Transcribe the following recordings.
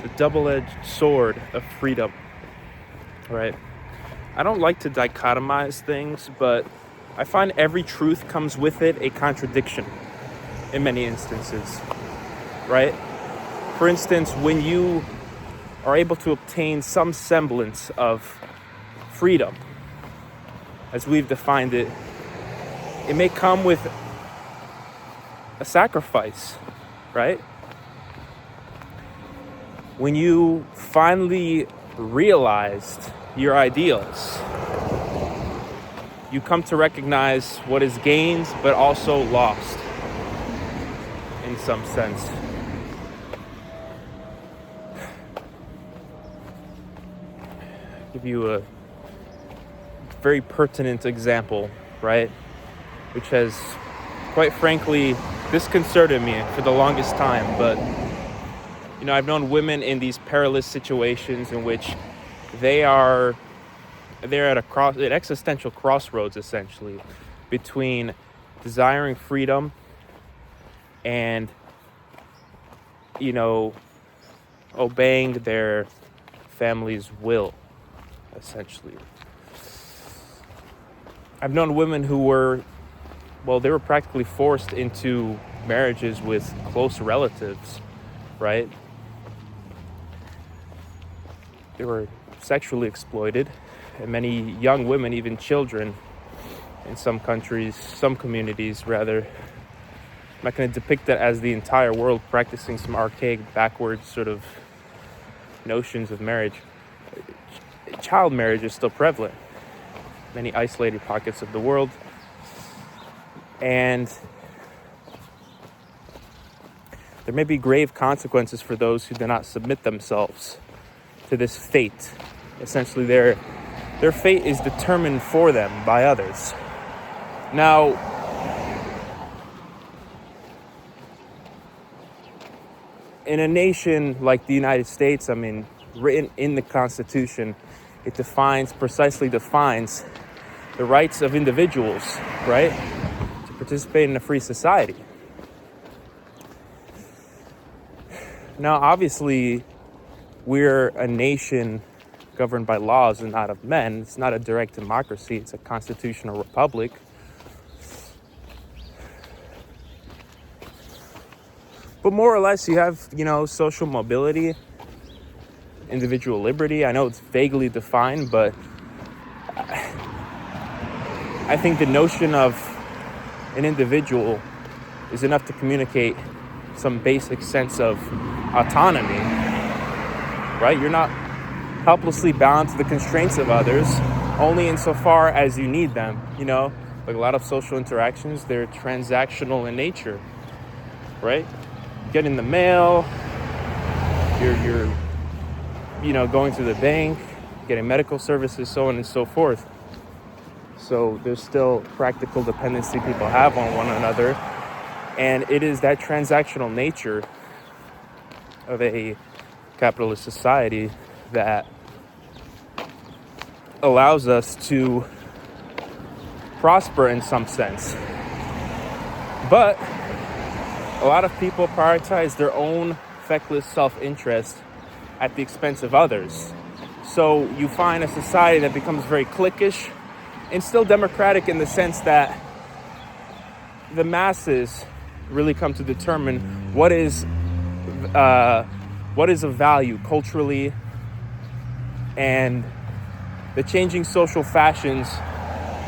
the double-edged sword of freedom, right? I don't like to dichotomize things, but I find every truth comes with it a contradiction in many instances, right? For instance, when you are able to obtain some semblance of freedom, as we've defined it, it may come with a sacrifice, right? When you finally realized your ideals, you come to recognize what is gained but also lost in some sense. I'll give you a very pertinent example, right? Which has, quite frankly, disconcerted me for the longest time. But, I've known women in these perilous situations in which they're at an existential crossroads, essentially, between desiring freedom and, obeying their family's will, essentially. I've known women who they were practically forced into marriages with close relatives, right? They were sexually exploited, and many young women, even children, in some communities rather. I'm not going to depict that as the entire world practicing some archaic, backwards sort of notions of marriage. Child marriage is still prevalent in many isolated pockets of the world. And there may be grave consequences for those who do not submit themselves to this fate. Essentially, their fate is determined for them by others. Now, in a nation like the United States, written in the Constitution, it precisely defines the rights of individuals, right, to participate in a free society. Now, obviously, we're a nation governed by laws and not of men. It's not a direct democracy. It's a constitutional republic. But more or less, you have, social mobility, individual liberty. I know it's vaguely defined, but I think the notion of an individual is enough to communicate some basic sense of autonomy, right? You're not helplessly bound to the constraints of others, only insofar as you need them, Like a lot of social interactions, they're transactional in nature, right? Getting the mail, you're going to the bank, getting medical services, so on and so forth. So there's still practical dependency people have on one another. And it is that transactional nature of a capitalist society that allows us to prosper in some sense. But a lot of people prioritize their own feckless self-interest at the expense of others. So you find a society that becomes very cliquish and still democratic in the sense that the masses really come to determine what is of value culturally, and the changing social fashions,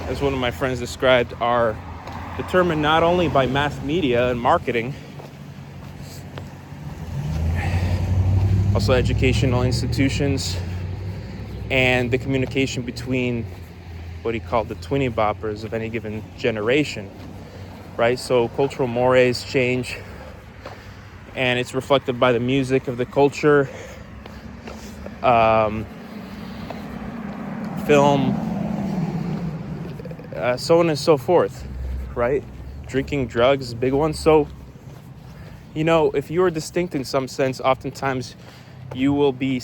as one of my friends described, are determined not only by mass media and marketing, also educational institutions, and the communication between what he called the twinny boppers of any given generation, right? So cultural mores change, and it's reflected by the music of the culture, film, so on and so forth, right? Drinking, drugs is a big one. So, if you are distinct in some sense, oftentimes you will be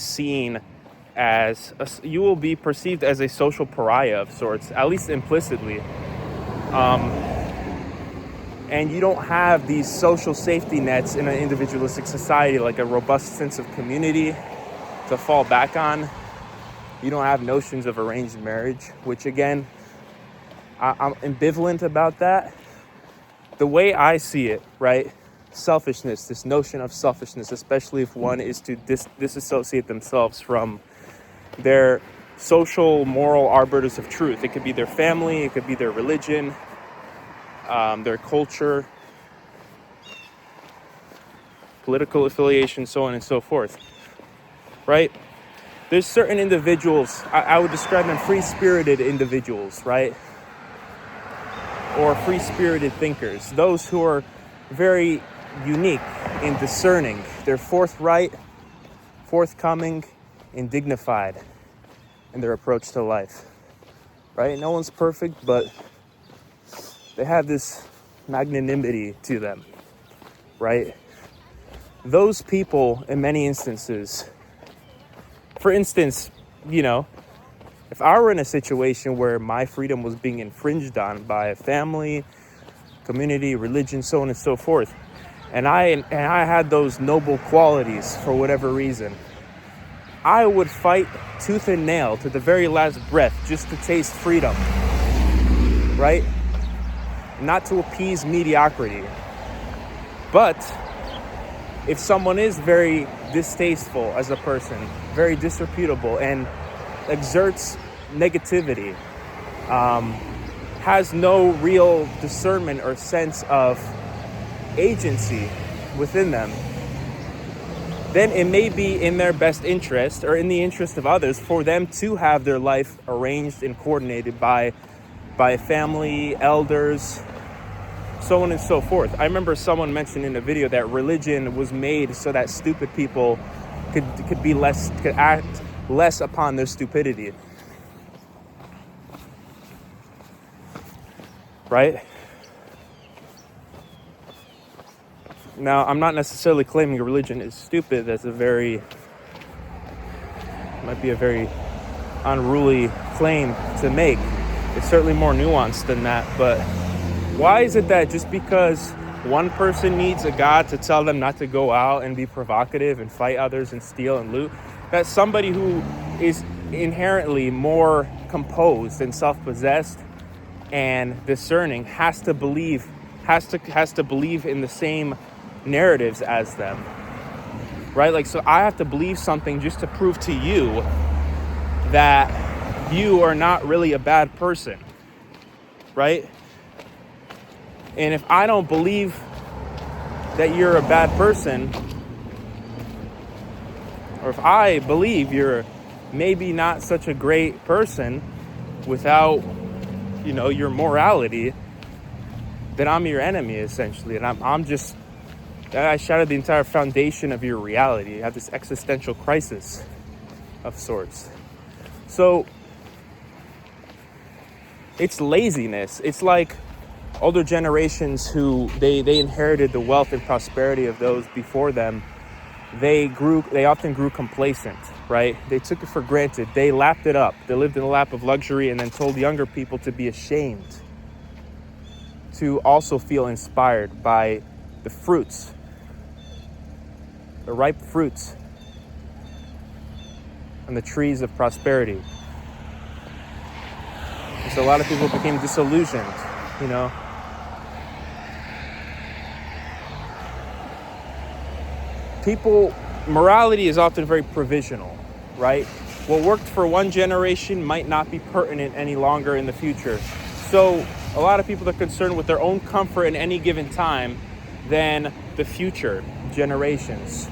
perceived as a social pariah of sorts, at least implicitly. and you don't have these social safety nets in an individualistic society, like a robust sense of community to fall back on. You don't have notions of arranged marriage, which again, I'm ambivalent about that. The way I see it, right? Selfishness, this notion of selfishness, especially if one is to disassociate themselves from their social, moral arbiters of truth. It could be their family, it could be their religion, their culture, political affiliation, so on and so forth, right? There's certain individuals, I would describe them free-spirited individuals, right? Or free-spirited thinkers, those who are very unique in discerning. They're forthright, forthcoming, and dignified in their approach to life, right? No one's perfect, but they have this magnanimity to them, right? Those people, in many instances, for instance, if I were in a situation where my freedom was being infringed on by a family, community, religion, so on and so forth, and I had those noble qualities for whatever reason, I would fight tooth and nail to the very last breath just to taste freedom, right? Not to appease mediocrity. But if someone is very distasteful as a person, very disreputable, and exerts negativity, has no real discernment or sense of agency within them, then it may be in their best interest or in the interest of others for them to have their life arranged and coordinated by family, elders, so on and so forth. I remember someone mentioned in a video that religion was made so that stupid people could act less upon their stupidity. Right? Now, I'm not necessarily claiming religion is stupid. That's might be a very unruly claim to make. It's certainly more nuanced than that. But why is it that just because one person needs a God to tell them not to go out and be provocative and fight others and steal and loot, that somebody who is inherently more composed and self-possessed and discerning has to believe in the same narratives as them, right? Like, so I have to believe something just to prove to you that you are not really a bad person, right? And if I don't believe that you're a bad person, or if I believe you're maybe not such a great person without, your morality, then I'm your enemy, essentially. And I shattered the entire foundation of your reality. You have this existential crisis of sorts. So it's laziness. It's like older generations who they inherited the wealth and prosperity of those before them. They often grew complacent, right? They took it for granted. They lapped it up. They lived in a lap of luxury and then told younger people to be ashamed, to also feel inspired by the fruits, the ripe fruits on the trees of prosperity. And so a lot of people became disillusioned, Morality is often very provisional, right? What worked for one generation might not be pertinent any longer in the future. So a lot of people are concerned with their own comfort in any given time than the future generations,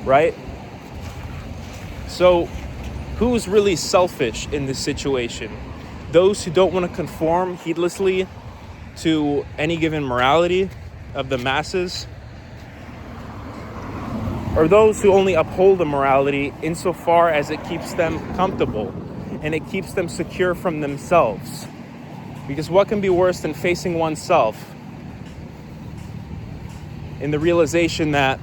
right? So who's really selfish in this situation? Those who don't want to conform heedlessly to any given morality of the masses, or those who only uphold the morality insofar as it keeps them comfortable and it keeps them secure from themselves? Because what can be worse than facing oneself in the realization that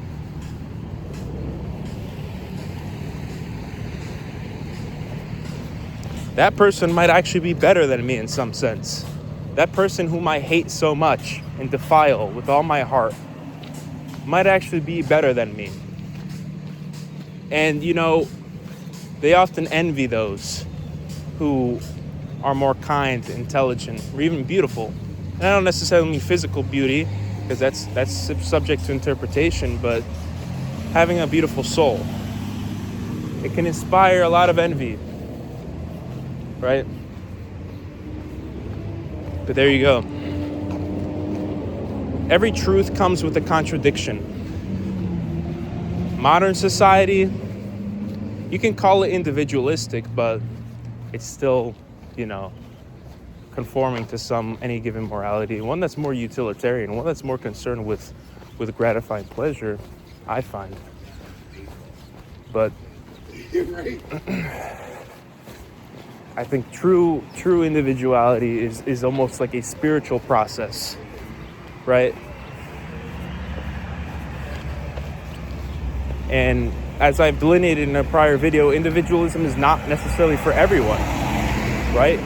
that person might actually be better than me in some sense? That person whom I hate so much and defile with all my heart might actually be better than me. And, they often envy those who are more kind, intelligent, or even beautiful. And I don't necessarily mean physical beauty, because that's subject to interpretation, but having a beautiful soul. It can inspire a lot of envy, right? But there you go. Every truth comes with a contradiction. Modern society, you can call it individualistic, but it's still, conforming to any given morality. One that's more utilitarian, one that's more concerned with gratifying pleasure, I find. But I think true individuality is almost like a spiritual process, right? And as I've delineated in a prior video, individualism is not necessarily for everyone, right?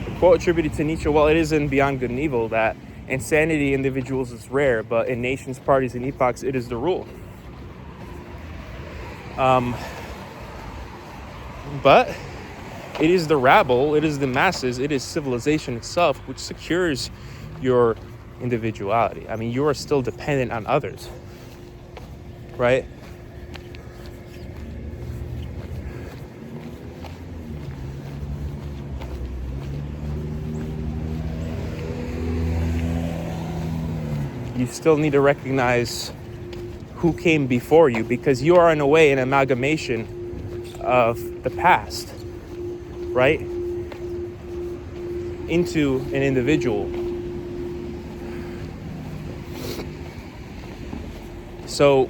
The quote attributed to Nietzsche, well, it is in Beyond Good and Evil that insanity in individuals is rare, but in nations, parties, and epochs, it is the rule. But it is the rabble, it is the masses, it is civilization itself which secures your individuality. I mean, you are still dependent on others, right? You still need to recognize who came before you, because you are in a way an amalgamation of the past, right? Into an individual. So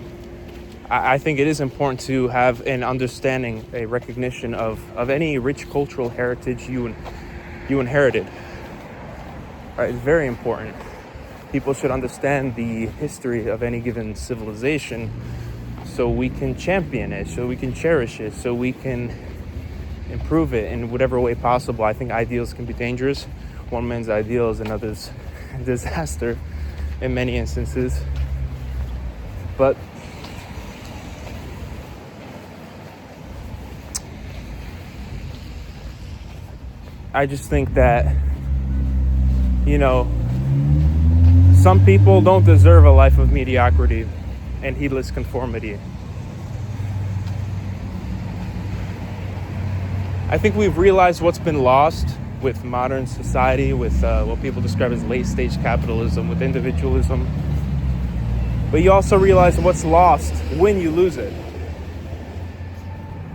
I think it is important to have an understanding, a recognition of any rich cultural heritage you inherited. Right? It's very important. People should understand the history of any given civilization so we can champion it, so we can cherish it, so we can improve it in whatever way possible. I think ideals can be dangerous. One man's ideal is another's disaster in many instances. But I just think that, some people don't deserve a life of mediocrity and heedless conformity. I think we've realized what's been lost with modern society, with what people describe as late-stage capitalism, with individualism. But you also realize what's lost when you lose it.